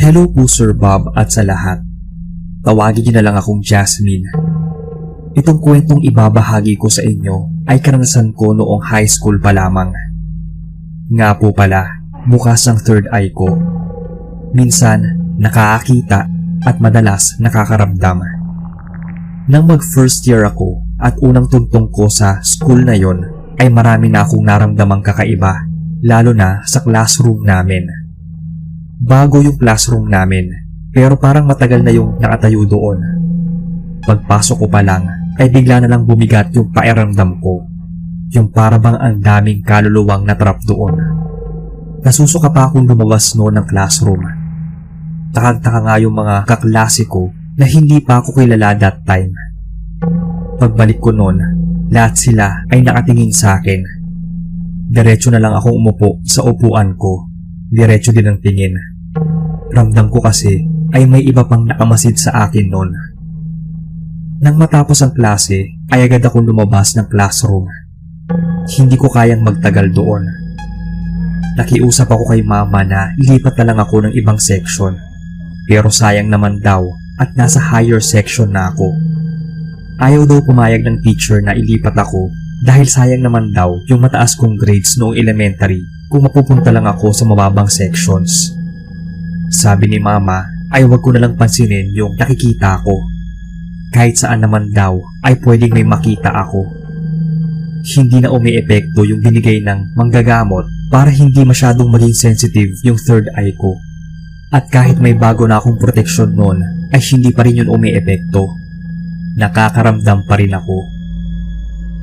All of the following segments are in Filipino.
Hello po Sir Bob at sa lahat. Tawagin niyo na lang akong Jasmine. Itong kwentong ibabahagi ko sa inyo ay karanasan ko noong high school pa lamang. Nga po pala, bukas ang third eye ko. Minsan, nakakakita at madalas nakakaramdam. Nang mag first year ako at unang tuntong ko sa school na yon, ay marami na akong naramdamang kakaiba, lalo na sa classroom namin. Bago yung classroom namin, pero parang matagal na yung nakatayo doon. Pagpasok ko pa lang, ay bigla na lang bumigat yung pakiramdam ko. Yung para bang ang daming kaluluwang natrap doon. Nasusuka pa akong lumabas noon ng classroom. Takang-taka nga yung mga kaklase ko na hindi pa ako kilala that time. Pagbalik ko noon, lahat sila ay nakatingin sa akin. Diretso na lang akong umupo sa upuan ko. Diretso din ang tingin. Ramdam ko kasi ay may iba pang nakamasid sa akin noon. Nang matapos ang klase ay agad akong lumabas ng classroom. Hindi ko kayang magtagal doon. Nakiusap ako kay mama na ilipat na lang ako ng ibang section. Pero sayang naman daw at nasa higher section na ako. Ayaw daw pumayag ng teacher na ilipat ako dahil sayang naman daw yung mataas kong grades noong elementary kung mapupunta lang ako sa mababang sections. Sabi ni mama ay wag ko na lang pansinin yung nakikita ko. Kahit saan naman daw ay pwedeng may makita ako. Hindi na umiepekto yung binigay ng manggagamot para hindi masyadong maging sensitive yung third eye ko. At kahit may bago na akong proteksyon noon ay hindi pa rin yun umiepekto. Nakakaramdam pa rin ako.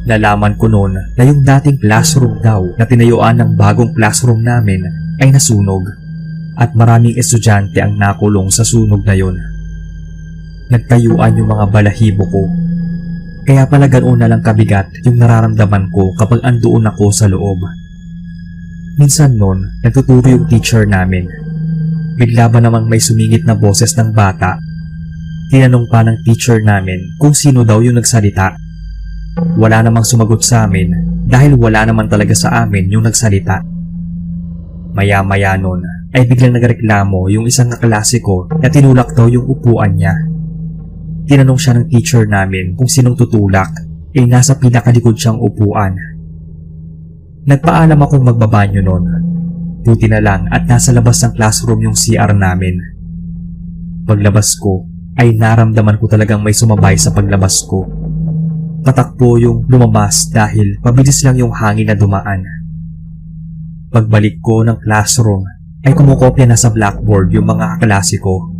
Nalaman ko noon na yung dating classroom daw na tinayuan ng bagong classroom namin ay nasunog at maraming estudyante ang nakulong sa sunog na yon. Nagtayuan yung mga balahibo ko. Kaya pala ganoon na lang kabigat yung nararamdaman ko kapag andoon ako sa loob. Minsan noon, nagtuturo yung teacher namin. Bigla ba namang may sumingit na boses ng bata? Tinanong pa ng teacher namin kung sino daw yung nagsalita. Wala namang sumagot sa amin dahil wala naman talaga sa amin yung nagsalita. Maya-maya nun ay biglang nagreklamo yung isang kaklase ko na tinulak daw yung upuan niya. Tinanong siya ng teacher namin kung sinong tutulak, nasa pinakalikod siyang upuan. Nagpaalam akong magbabanyo nun. Buti na lang at nasa labas ng classroom yung CR namin. Paglabas ko ay naramdaman ko talagang may sumabay sa paglabas ko. Patakbo yung lumabas dahil mabilis lang yung hangin na dumaan. Pagbalik ko ng classroom ay kumukopya na sa blackboard yung mga kaklase ko.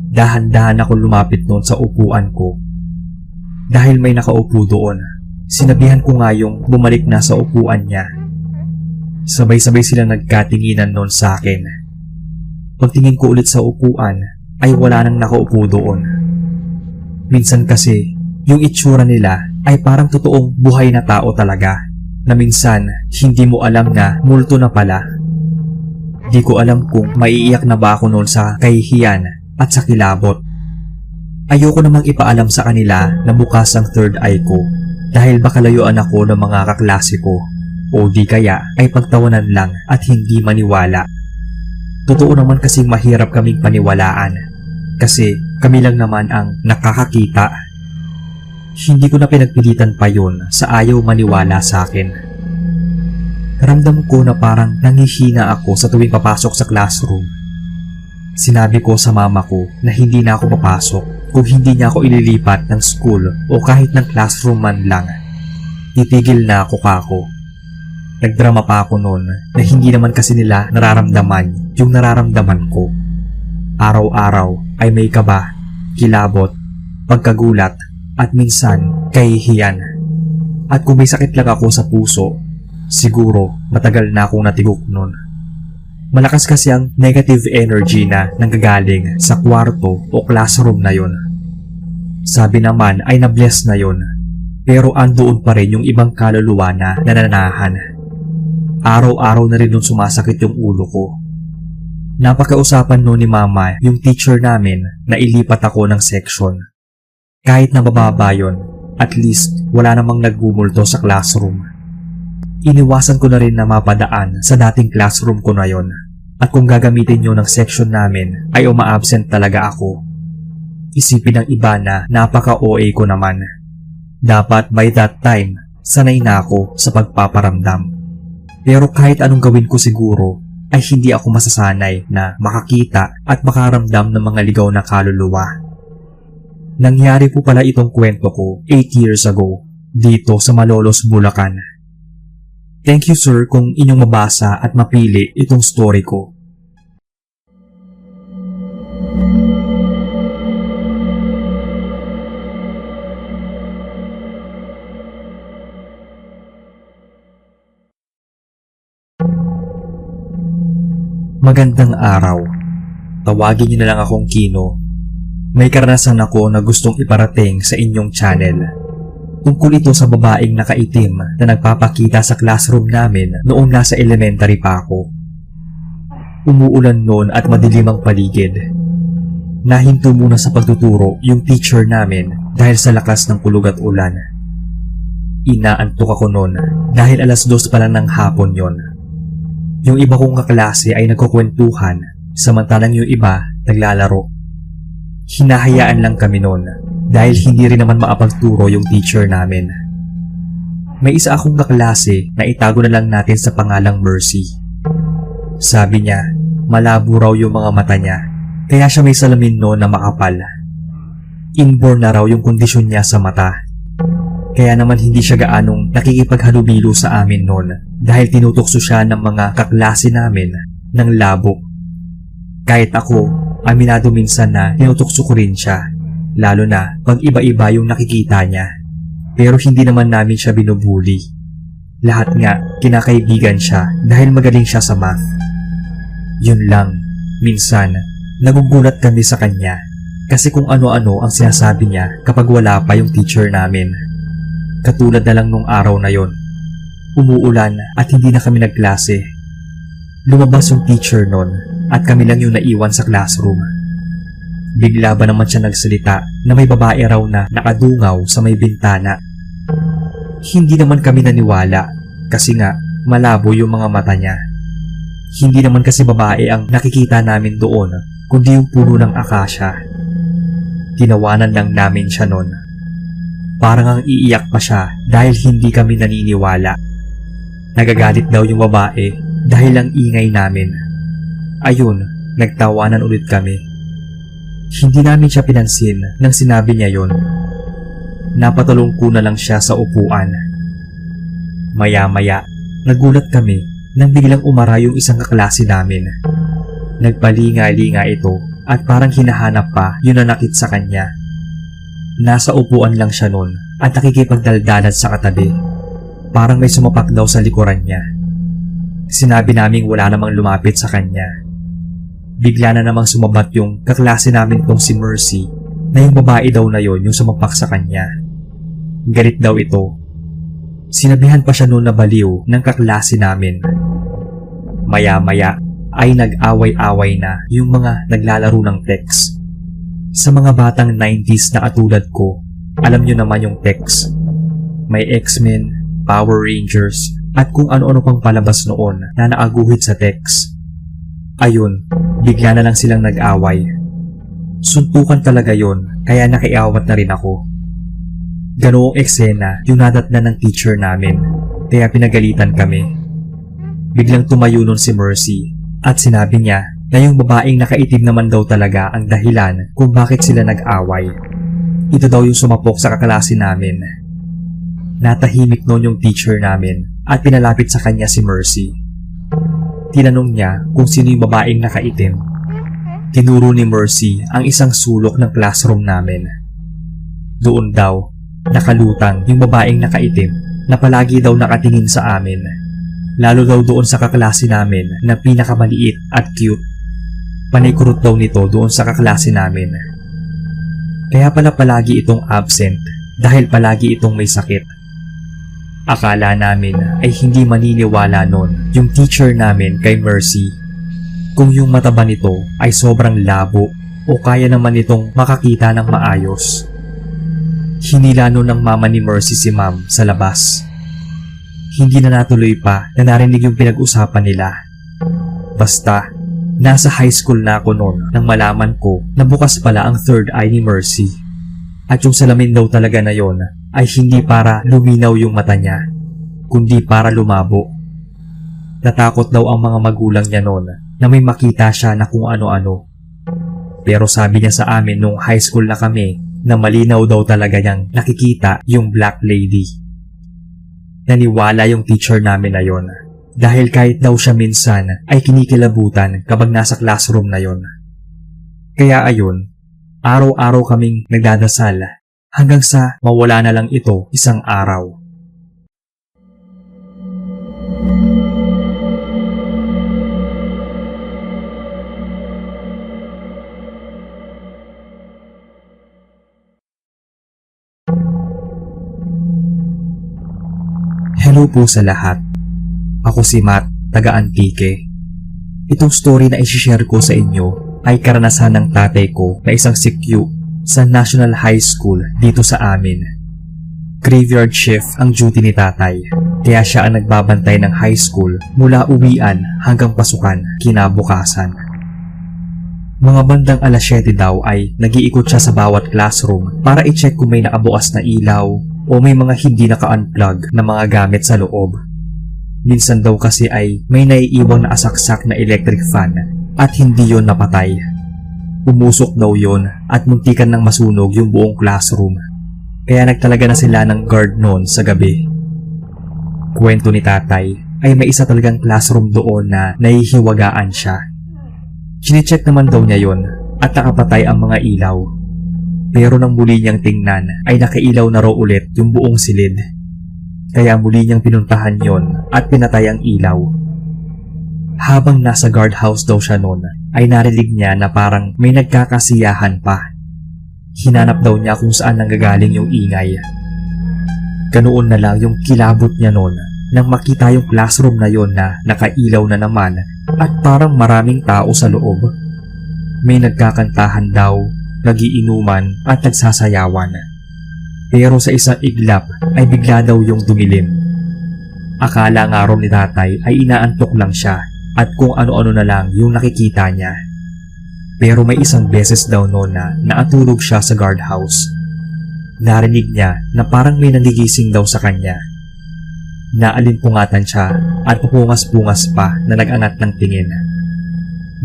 Dahan-dahan ako lumapit noon sa upuan ko. Dahil may nakaupo doon, sinabihan ko nga yung bumalik na sa upuan niya. Sabay-sabay silang nagkatinginan noon sa akin. Pagtingin ko ulit sa upuan ay wala nang nakaupo doon. Minsan kasi yung itsura nila ay parang totoong buhay na tao talaga na minsan hindi mo alam na multo na pala. Di ko alam kung maiiyak na ba ako noon sa kahihiyan at sa kilabot. Ayoko namang ipaalam sa kanila na bukas ang third eye ko dahil baka layuan ako ng mga kaklase ko o di kaya ay pagtawanan lang at hindi maniwala. Totoo naman kasing mahirap kaming paniwalaan kasi kami lang naman ang nakakakita. Hindi ko na pinagpilitan pa yun sa ayaw maniwala sa akin. Ramdam ko na parang nangihina ako sa tuwing papasok sa classroom. Sinabi ko sa mama ko na hindi na ako papasok kung hindi niya ako ililipat ng school o kahit ng classroom man lang. Titigil na ako kako. Nagdrama pa ako noon na hindi naman kasi nila nararamdaman yung nararamdaman ko. Araw-araw ay may kaba, kilabot, pagkagulat, at minsan kahihiyan. At kung may sakit lang ako sa puso, siguro matagal na akong natigok nun. Malakas kasi ang negative energy na nanggagaling sa kwarto o classroom na yon. Sabi naman ay na-bless na yon, pero andoon pa rin yung ibang kaluluwa na nananahan. Araw-araw na rin nun sumasakit yung ulo ko. Napakausapan noon ni mama yung teacher namin na ilipat ako ng section. Kahit na bababa yun, at least wala namang nagbumulto sa classroom. Iniwasan ko na rin na mapadaan sa dating classroom ko na yon. At kung gagamitin nyo ng section namin ay uma-absent talaga ako. Isipin ng iba na napaka-OA ko naman. Dapat by that time, sanay na ako sa pagpaparamdam. Pero kahit anong gawin ko siguro, ay hindi ako masasanay na makakita at makaramdam ng mga ligaw na kaluluwa. Nangyari po pala itong kwento ko 8 years ago dito sa Malolos, Bulacan. Thank you sir kung inyong mabasa at mapili itong story ko. Magandang araw. Tawagin niyo na lang akong Kino. May karanasan ako na gustong iparating sa inyong channel. Tungkol ito sa babaeng nakaitim na nagpapakita sa classroom namin noong nasa elementary pa ako. Umuulan noon at madilim ang paligid. Nahinto muna sa pagtuturo yung teacher namin dahil sa lakas ng kulog at ulan. Inaantok ako noon dahil 2:00 pa lang ng hapon yon. Yung iba kong kaklase ay nagkukwentuhan, samantalang yung iba naglalaro. Hinahayaan lang kami noon dahil hindi rin naman maapagturo yung teacher namin. May isa akong kaklase na itago na lang natin sa pangalang Mercy. Sabi niya, malabo raw yung mga mata niya, kaya siya may salamin noon na makapal. Inborn na raw yung kondisyon niya sa mata. Kaya naman hindi siya gaanong nakikipaghalubilo sa amin noon dahil tinutokso siya ng mga kaklase namin ng labo. Kahit ako, aminado minsan na tinutokso ko rin siya, lalo na pag iba-iba yung nakikita niya. Pero hindi naman namin siya binubuli. Lahat nga kinakaibigan siya dahil magaling siya sa math. Yun lang, minsan nagugulat kami sa kanya kasi kung ano-ano ang sinasabi niya kapag wala pa yung teacher namin. Katulad na lang nung araw na yon. Umuulan at hindi na kami nagklase. Lumabas yung teacher nun at kami lang yung naiwan sa classroom. Bigla ba naman siya nagsalita na may babae raw na nakadungaw sa may bintana. Hindi naman kami naniwala kasi nga malabo yung mga mata niya. Hindi naman kasi babae ang nakikita namin doon kundi yung puno ng akasya. Tinawanan lang namin siya nun. Parang ang iiyak pa siya dahil hindi kami naniniwala. Nagagalit daw yung babae dahil ang ingay namin. Ayun, nagtawanan ulit kami. Hindi namin siya pinansin nang sinabi niya yon. Napatulong ko na lang siya sa upuan. Maya-maya, nagulat kami nang biglang umara yung isang kaklase namin. Nagpalinga-linga ito at parang hinahanap pa yung nanakit sa kanya. Nasa upuan lang siya noon at nakikipagdaldalan sa katabi. Parang may sumapak daw sa likuran niya. Sinabi naming wala namang lumapit sa kanya. Bigla na namang sumabat yung kaklase namin tong si Mercy na yung babae daw na yon yung sumapak sa kanya. Galit daw ito. Sinabihan pa siya noon na baliw ng kaklase namin. Maya-maya ay nag-away-away na yung mga naglalaro ng text. Sa mga batang 90s na katulad ko, alam nyo naman yung text. May X-Men, Power Rangers, at kung ano-ano pang palabas noon na naaguhit sa text. Ayun, bigla na lang silang nag-away. Suntukan talaga yon, kaya nakiawat na rin ako. Ganoong eksena yung nadatnan ng teacher namin, kaya pinagalitan kami. Biglang tumayo nun si Mercy at sinabi niya na yung babaeng nakaitim naman daw talaga ang dahilan kung bakit sila nag-away. Ito daw yung sumapok sa kaklase namin. Natahimik noon yung teacher namin at pinalapit sa kanya si Mercy. Tinanong niya kung sino yung babaeng nakaitim. Tinuro ni Mercy ang isang sulok ng classroom namin. Doon daw, nakalutang yung babaeng nakaitim na palagi daw nakatingin sa amin. Lalo daw doon sa kaklase namin na pinakamaliit at cute. Panay-kurot daw nito doon sa kaklase namin. Kaya pala palagi itong absent dahil palagi itong may sakit. Akala namin ay hindi maniniwala nun yung teacher namin kay Mercy. Kung yung mata ba nito ay sobrang labo o kaya naman itong makakita ng maayos. Hinila nun ng mama ni Mercy si Ma'am sa labas. Hindi na natuloy pa na narinig yung pinag-usapan nila. Basta, Nasa high school na ako noon nang malaman ko na bukas pala ang third eye ni Mercy. At yung salamin daw talaga na yon ay hindi para luminaw yung mata niya, kundi para lumabo. Natakot daw ang mga magulang niya noon na may makita siya na kung ano-ano. Pero sabi niya sa amin nung high school na kami na malinaw daw talaga niyang nakikita yung Black Lady. Naniwala yung teacher namin na yon dahil kahit daw siya minsan ay kinikilabutan kapag nasa classroom na yon. Kaya ayun, araw-araw kaming nagdadasal hanggang sa mawala na lang ito isang araw. Hello po sa lahat. Ako si Matt, taga Antique. Itong story na isi-share ko sa inyo ay karanasan ng tatay ko na isang CQ sa National High School dito sa amin. Graveyard shift ang duty ni tatay, kaya siya ang nagbabantay ng high school mula uwian hanggang pasukan kinabukasan. Mga bandang alas 7 daw ay nag-iikot siya sa bawat classroom para i-check kung may nakabukas na ilaw o may mga hindi naka-unplug na mga gamit sa loob. Minsan daw kasi ay may naiiwang na asaksak na electric fan at hindi yon napatay. Umusok daw yon at muntikan ng masunog yung buong classroom. Kaya nagtalaga na sila ng guard noon sa gabi. Kwento ni tatay ay may isa talagang classroom doon na nahihiwagaan siya. Chine-check naman daw niya yon at nakapatay ang mga ilaw. Pero nang muli niyang tingnan ay nakailaw na raw ulit yung buong silid. Kaya muli niyang pinuntahan yon at pinatay ang ilaw. Habang nasa guardhouse daw siya noon ay narinig niya na parang may nagkakasiyahan pa. Hinanap daw niya kung saan nanggagaling yung ingay. Ganoon na lang yung kilabot niya noon nang makita yung classroom na yon na nakailaw na naman at parang maraming tao sa loob. May nagkakantahan daw, nagiinuman at nagsasayawan. Pero sa isang iglap ay bigla daw yung dumilim. Akala nga raw ni tatay ay inaantok lang siya at kung ano-ano na lang yung nakikita niya. Pero may isang beses daw noon na naatulog siya sa guardhouse. Narinig niya na parang may nangigising daw sa kanya. Naalimpungatan siya at pupungas-pungas pa na nag-angat ng tingin.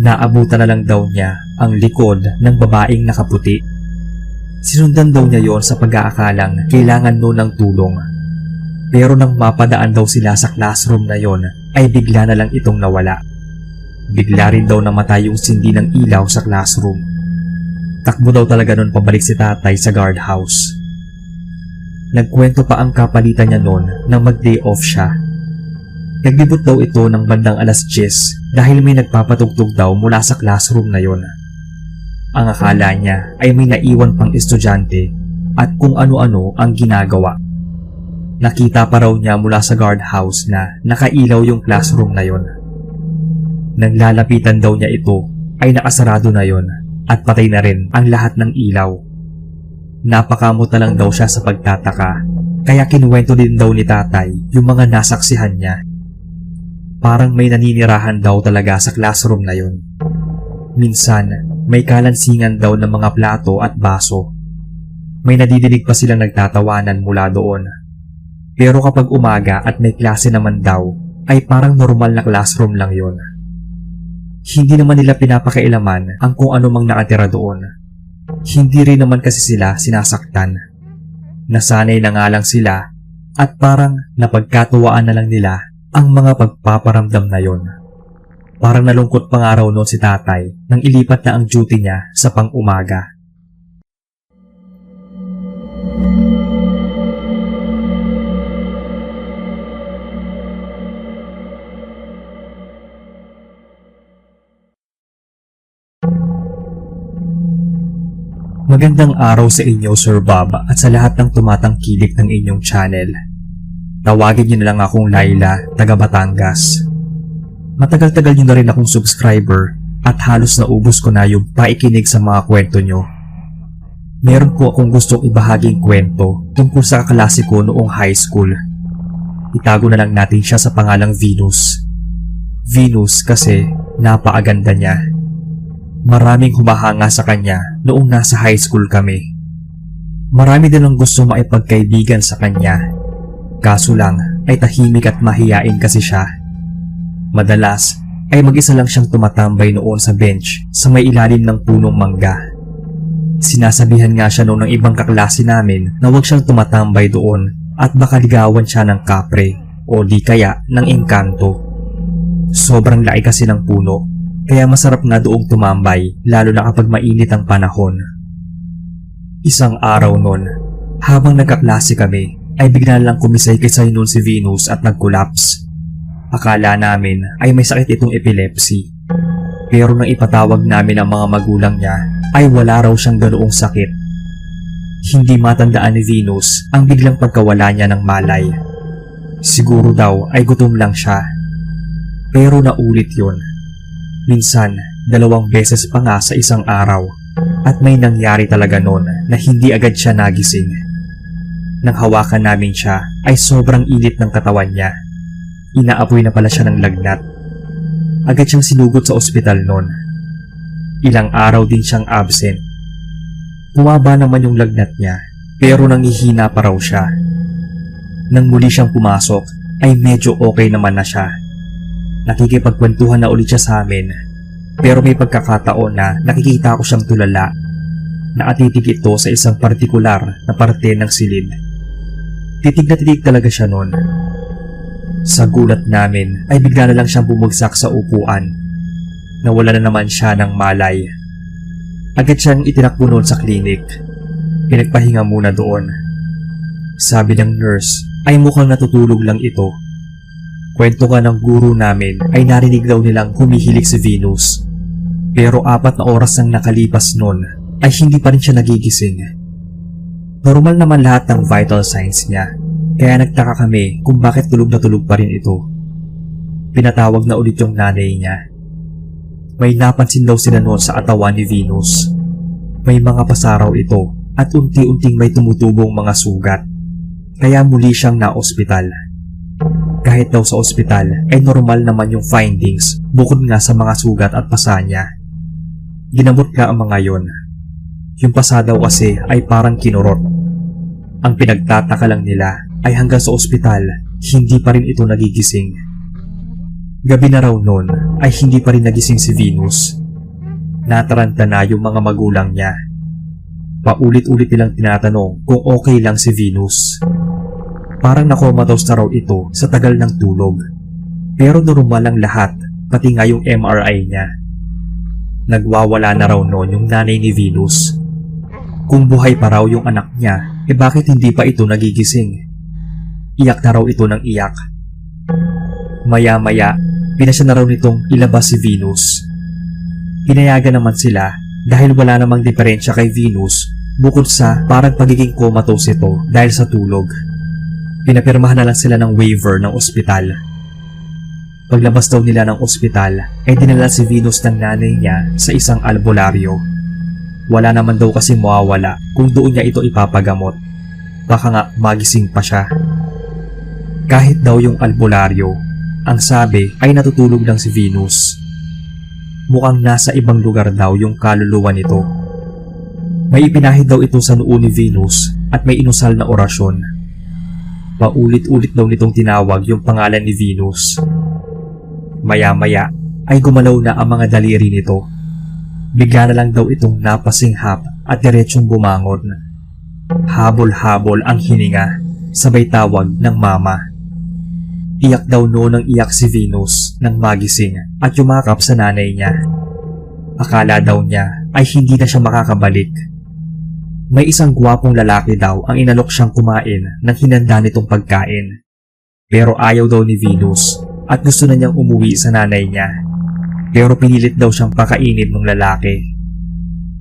Naabutan na lang daw niya ang likod ng babaeng nakaputi. Sinundan daw niya yon sa pag-aakalang kailangan noon ng tulong. Pero nang mapadaan daw sila sa classroom na yon ay bigla na lang itong nawala. Bigla rin daw namatay yung sindi ng ilaw sa classroom. Takbo daw talaga noon pabalik si tatay sa guardhouse. Nagkwento pa ang kapalitan niya noon nang mag-day off siya. Nagbibot daw ito ng bandang alas 10 dahil may nagpapatugtog daw mula sa classroom na yon. Ang akala niya ay may naiwan pang estudyante at kung ano-ano ang ginagawa. Nakita pa raw niya mula sa guardhouse na nakailaw yung classroom na yon. Nang lalapitan daw niya ito ay nakasarado na yon at patay na rin ang lahat ng ilaw. Napakamot na lang daw siya sa pagtataka kaya kinuwento din daw ni tatay yung mga nasaksihan niya. Parang may naninirahan daw talaga sa classroom na yon. Minsan, may kalansingan daw ng mga plato at baso. May nadidinig pa silang nagtatawanan mula doon. Pero kapag umaga at may klase naman daw, ay parang normal na classroom lang yon. Hindi naman nila pinapakailaman ang kung ano mang nakatira doon. Hindi rin naman kasi sila sinasaktan. Nasanay na nga lang sila at parang napagkatuwaan na lang nila ang mga pagpaparamdam na yon. Parang nalungkot pa nga raw noon si tatay nang ilipat na ang duty niya sa pang-umaga. Magandang araw sa inyo, Sir Bob, at sa lahat ng tumatangkilik ng inyong channel. Tawagin niyo na lang akong Laila, taga Batangas. Matagal-tagal niyo na rin akong subscriber at halos naubos ko na yung paikinig sa mga kwento niyo. Meron po akong gustong ibahaging kwento tungkol sa kaklase ko noong high school. Itago na lang natin siya sa pangalang Venus. Venus kasi napaaganda niya. Maraming humahanga sa kanya noong nasa high school kami. Marami din ang gusto maipagkaibigan sa kanya. Kaso lang ay tahimik at mahiyain kasi siya. Madalas ay mag-isa lang siyang tumatambay noon sa bench sa may ilalim ng punong mangga. Sinasabihan nga siya noon ng ibang kaklase namin na huwag siyang tumatambay doon at baka ligawan siya ng kapre o di kaya ng engkanto. Sobrang laki kasi ng puno kaya masarap nga doong tumambay lalo na kapag mainit ang panahon. Isang araw noon, habang nagkaklase kami ay bigla lang kumisay-kisay noon si Venus at nag-collapse. Akala namin ay may sakit itong epilepsy. Pero nang ipatawag namin ang mga magulang niya ay wala raw siyang ganoong sakit. Hindi matandaan ni Venus ang biglang pagkawala niya ng malay. Siguro daw ay gutom lang siya. Pero naulit yun. Minsan, 2 beses pa nga sa isang araw. At may nangyari talaga noon na hindi agad siya nagising. Nang hawakan namin siya ay sobrang init ng katawan niya. Inaapoy na pala siya ng lagnat. Agad siyang sinugod sa ospital noon. Ilang araw din siyang absent. Bumaba naman yung lagnat niya pero nangihina pa raw siya. Nang muli siyang pumasok ay medyo okay naman na siya. Nakikipagkwentuhan na ulit siya sa amin. Pero may pagkakataon na nakikita ko siyang tulala. Nakatitig ito sa isang partikular na parte ng silid. Titig na titig talaga siya noon. Sa gulat namin ay bigla na lang siyang bumagsak sa upuan. Nawala na naman siya ng malay. Agad siyang itinakbo noon sa klinik. Pinagpahinga muna doon. Sabi ng nurse ay mukhang natutulog lang ito. Kwento nga ng guro namin ay narinig daw nilang humihilik si Venus. Pero 4 na oras nang nakalipas noon ay hindi pa rin siya nagigising. Normal naman lahat ng vital signs niya, kaya nagtaka kami kung bakit tulog na tulog pa rin ito. Pinatawag na ulit yung nanay niya. May napansin daw sila noon sa atawan ni Venus. May mga pasaraw ito at unti-unting may tumutubong mga sugat. Kaya muli siyang na-ospital. Kahit daw sa ospital ay normal naman yung findings bukod nga sa mga sugat at pasa niya. Ginamot nga ang mga yon. Yung pasa daw kasi ay parang kinurot. Ang pinagtataka lang nila ay hanggang sa ospital hindi pa rin ito nagigising. Gabi na raw noon ay hindi pa rin nagising si Venus. Nataranta na yung mga magulang niya. Paulit-ulit nilang tinatanong kung okay lang si Venus. Parang nakomatose na raw ito sa tagal ng tulog. Pero normal lang lahat, pati nga yung MRI niya. Nagwawala na raw noon yung nanay ni Venus. Kung buhay pa raw yung anak niya, bakit hindi pa ito nagigising? Iyak na raw ito ng iyak. Maya-maya, pinasya na raw nitong ilabas si Venus. Pinayagan naman sila dahil wala namang diferensya kay Venus bukod sa parang pagiging comatose ito dahil sa tulog. Pinapirmahan na lang sila ng waiver ng ospital. Paglabas daw nila ng ospital ay dinala si Venus ng nanay niya sa isang albularyo. Wala naman daw kasi mawawala kung doon niya ito ipapagamot. Baka nga magising pa siya. Kahit daw yung albularyo, ang sabi ay natutulog lang si Venus. Mukhang nasa ibang lugar daw yung kaluluwa nito. May ipinahid daw ito sa noo ni Venus at may inusal na orasyon. Paulit-ulit daw nitong tinawag yung pangalan ni Venus. Maya-maya ay gumalaw na ang mga daliri nito. Bigla na lang daw itong napasinghap at diretsong bumangon. Habol-habol ang hininga, sabay tawag ng mama. Iyak daw noon ang iyak si Venus nang magising at yumakap sa nanay niya. Akala daw niya ay hindi na siya makakabalik. May isang gwapong lalaki daw ang inalok siyang kumain ng hinanda nitong pagkain. Pero ayaw daw ni Venus at gusto na niyang umuwi sa nanay niya. Pero pinilit daw siyang pakainin ng lalaki.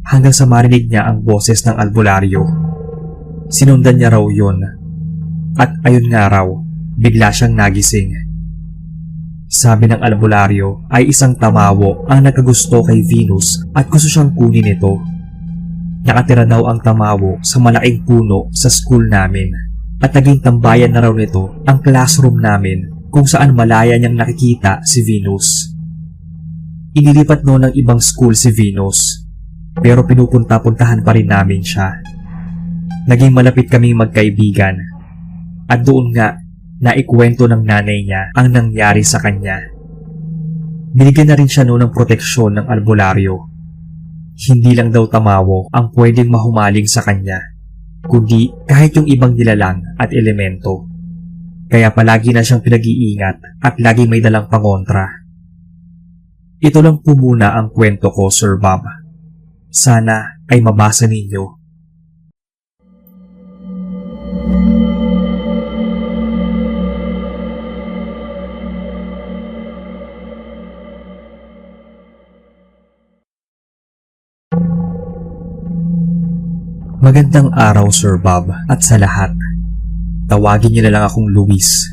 Hanggang sa marinig niya ang boses ng albularyo. Sinundan niya raw yun. At ayun nga raw, bigla siyang nagising. Sabi ng albularyo ay isang tamawo ang nagkagusto kay Venus at gusto siyang kunin ito. Nakatira daw ang tamawo sa malaking puno sa school namin at naging tambayan na raw nito ang classroom namin kung saan malaya niyang nakikita si Venus. Inilipat noon ng ibang school si Venus, pero pinupunta-puntahan pa rin namin siya. Naging malapit kaming magkaibigan, at doon nga naikwento ng nanay niya ang nangyari sa kanya. Binigyan na rin siya noon ng proteksyon ng albularyo. Hindi lang daw tamawo ang pwedeng mahumaling sa kanya, kundi kahit yung ibang nilalang at elemento. Kaya palagi na siyang pinag-iingat at lagi may dalang pangontra. Ito lang po muna ang kwento ko, Sir Bob. Sana ay mabasa ninyo. Magandang araw, Sir Bob, at sa lahat. Tawagin niyo na lang akong Luis.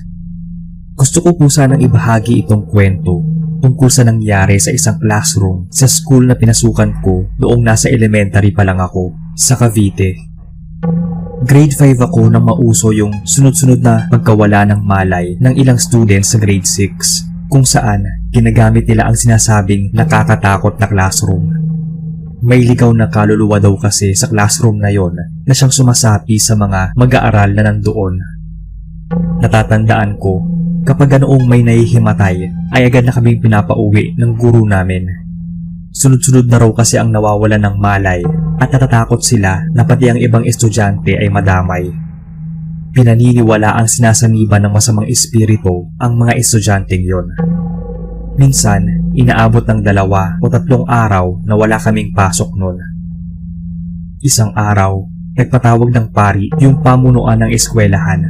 Gusto ko po sanang ibahagi itong kwento tungkol sa nangyari sa isang classroom sa school na pinasukan ko noong nasa elementary pa lang ako sa Cavite. Grade 5 ako nang mauso yung sunod-sunod na pagkawala ng malay ng ilang students sa grade 6, kung saan ginagamit nila ang sinasabing nakakatakot na classroom. May ligaw na kaluluwa daw kasi sa classroom na yon na siyang sumasapi sa mga mag-aaral na nandoon. Natatandaan ko, kapag ganoong may nahihimatay ay agad na kaming pinapauwi ng guro namin. Sunod-sunod na raw kasi ang nawawalan ng malay at natatakot sila na pati ang ibang estudyante ay madamay. Pinaniniwala ang sinasaniba ng masamang espiritu ang mga estudyanteng yon. Minsan, inaabot ng 2 o 3 araw na wala kaming pasok nun. Isang araw, nagpatawag ng pari yung pamunuan ng eskwelahan.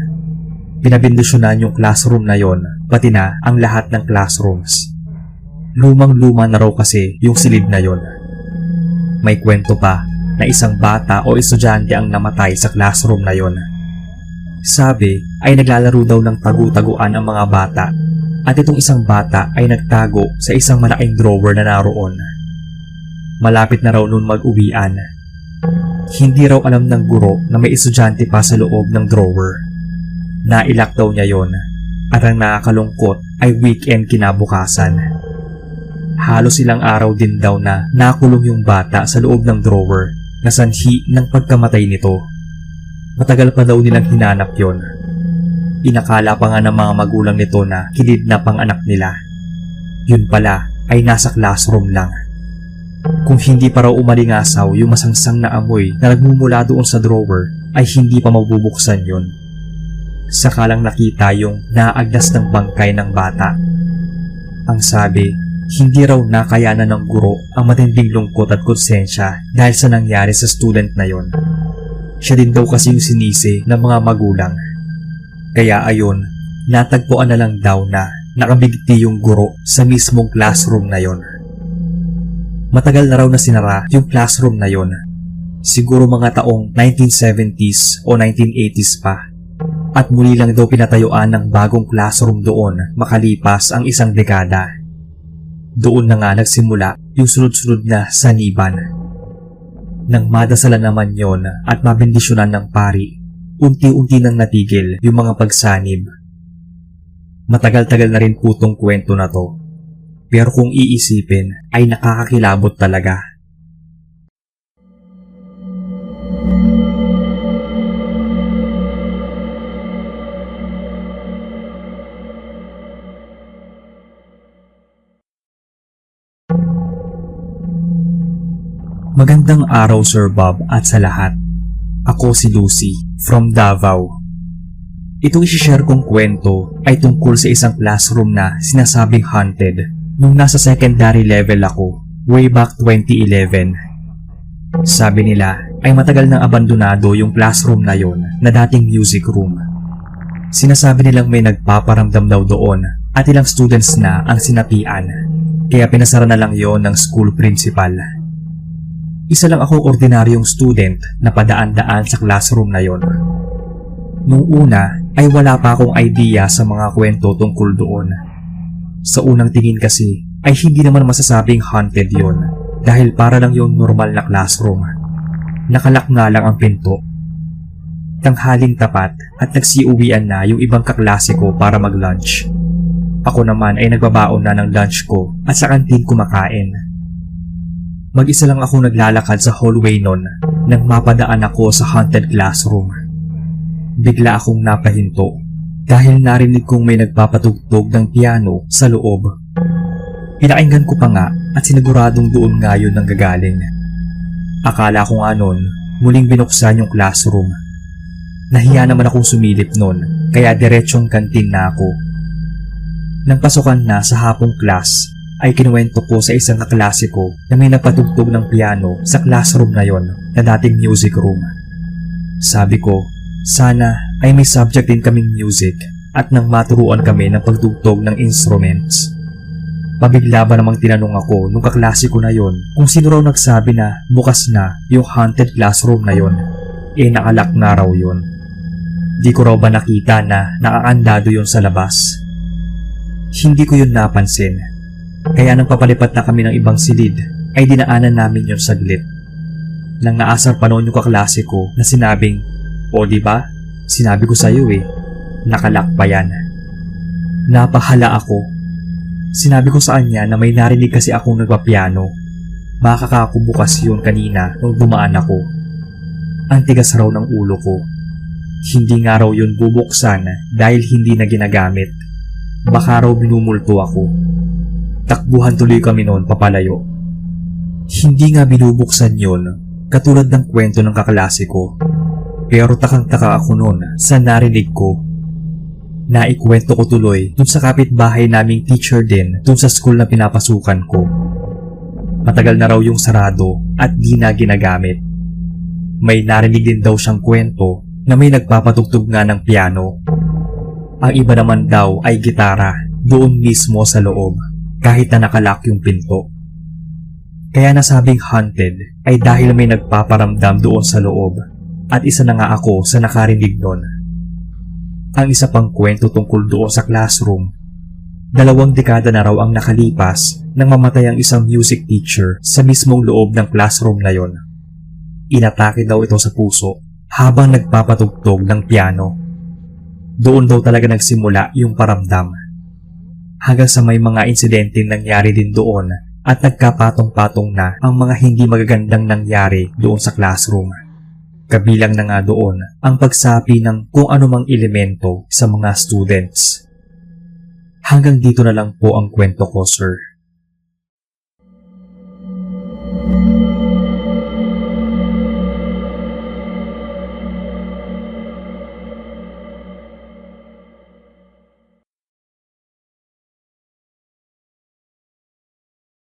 Pinabindisyonan yung classroom na yon, pati na ang lahat ng classrooms. Lumang-luma na raw kasi yung silid na yon. May kwento pa na isang bata o estudyante ang namatay sa classroom na yon. Sabi ay naglalaro daw ng tagu-taguan ang mga bata. At itong isang bata ay nagtago sa isang malaking drawer na naroon. Malapit na raw noon mag-uwian. Hindi raw alam ng guro na may estudyante pa sa loob ng drawer. Nailak daw niya yon, at ang nakakalungkot ay weekend kinabukasan. Halos ilang araw din daw na nakulong yung bata sa loob ng drawer na sanhi ng pagkamatay nito. Matagal pa daw nilang hinanap yon. Inakala pa nga ng mga magulang nito na kinidnap ang anak nila. Yun pala ay nasa classroom lang. Kung hindi pa raw umalingasaw yung masangsang na amoy na nagmumula doon sa drawer, ay hindi pa mabubuksan yun. Saka lang nakita yung naagdas ng bangkay ng bata. Ang sabi, hindi raw nakayanan ng guro ang matinding lungkot at konsensya dahil sa nangyari sa student na yon. Siya din daw kasi yung sinisi ng mga magulang. Kaya ayon, natagpuan na lang daw na nakabigti yung guro sa mismong classroom na yon. Matagal na raw na sinara yung classroom na yon. Siguro mga taong 1970s o 1980s pa. At muli lang daw pinatayuan ng bagong classroom doon makalipas ang isang dekada. Doon na nga nagsimula yung sunod-sunod na saniban. Nang madasalan naman yon at mabendisyonan ng pari, unti-unti nang natigil yung mga pagsanib. Matagal-tagal na rin po tong kwento na to, pero kung iisipin ay nakakakilabot talaga. Magandang araw, Sir Bob, at sa lahat. Ako si Lucy, from Davao. Itong isishare kong kwento ay tungkol sa isang classroom na sinasabing haunted nung nasa secondary level ako, way back 2011. Sabi nila ay matagal nang abandonado yung classroom na yon na dating music room. Sinasabi nilang may nagpaparamdam daw doon at ilang students na ang sinapian, kaya pinasara na lang yon ng school principal. Isa lang akong ordinaryong student na padaan-daan sa classroom na yon. Nung una ay wala pa akong idea sa mga kwento tungkol doon. Sa unang tingin kasi ay hindi naman masasabing haunted yon dahil para lang yung normal na classroom. Nakalak nga lang ang pinto. Tanghaling tapat at nagsiuwian na yung ibang kaklase ko para mag-lunch. Ako naman ay nagbabaon na ng lunch ko at sa kantin kumakain. Mag-isa lang ako naglalakad sa hallway nun nang mapadaan ako sa haunted classroom. Bigla akong napahinto dahil narinig kong may nagpapatugtog ng piano sa loob. Pinakinggan ko pa nga at siniguradong doon nga yun nang gagaling. Akala ko nga nun, muling binuksan yung classroom. Nahiya naman akong sumilip nun, kaya diretsong kantin na ako. Nang pasukan na sa hapong class, ay kinuwento ko sa isang kaklase ko na may napatugtog ng piano sa classroom na yon na dating music room. Sabi ko, sana ay may subject din kaming music at nang maturuan kami ng pagtugtog ng instruments. Pabigla ba namang tinanong ako nung kaklase ko na yon kung sino raw nagsabi na bukas na yung haunted classroom na yon. Nakalak na raw yon. Di ko raw ba nakita na nakakandado yon sa labas? Hindi ko yun napansin. Kaya nang papalipat na kami ng ibang silid, ay dinaanan namin yung saglit. Nang naasar pa noon yung kaklase ko na sinabing, "O diba? Sinabi ko sa'yo nakalak pa yan." Napahala ako. Sinabi ko sa kanya na may narinig kasi akong nagpapiano. Makakakubukas yun kanina nung dumaan ako. Ang tigas raw ng ulo ko. Hindi nga raw yun bubuksan dahil hindi na ginagamit. Baka raw minumulto ako. Takbuhan tuloy kami noon papalayo. Hindi nga binubuksan yun, katulad ng kwento ng kaklase ko. Pero takang-taka ako noon sa narinig ko. Naikwento ko tuloy dun sa kapitbahay naming teacher din dun sa school na pinapasukan ko. Matagal na raw yung sarado at di na ginagamit. May narinig din daw siyang kwento na may nagpapatugtog nga ng piano. Ang iba naman daw ay gitara doon mismo sa loob. Kahit na nakalak yung pinto. Kaya nasabing haunted ay dahil may nagpaparamdam doon sa loob at isa na nga ako sa nakarinig nun. Ang isa pang kwento tungkol doon sa classroom, 2 dekada na raw ang nakalipas nang mamatay ang isang music teacher sa mismong loob ng classroom na yon. Inatake daw ito sa puso habang nagpapatugtog ng piano. Doon daw talaga nagsimula yung paramdam. Hanggang sa may mga insidenteng nangyari din doon at nagkapatong-patong na ang mga hindi magagandang nangyari doon sa classroom. Kabilang na nga doon ang pagsapi ng kung anumang elemento sa mga students. Hanggang dito na lang po ang kwento ko, sir.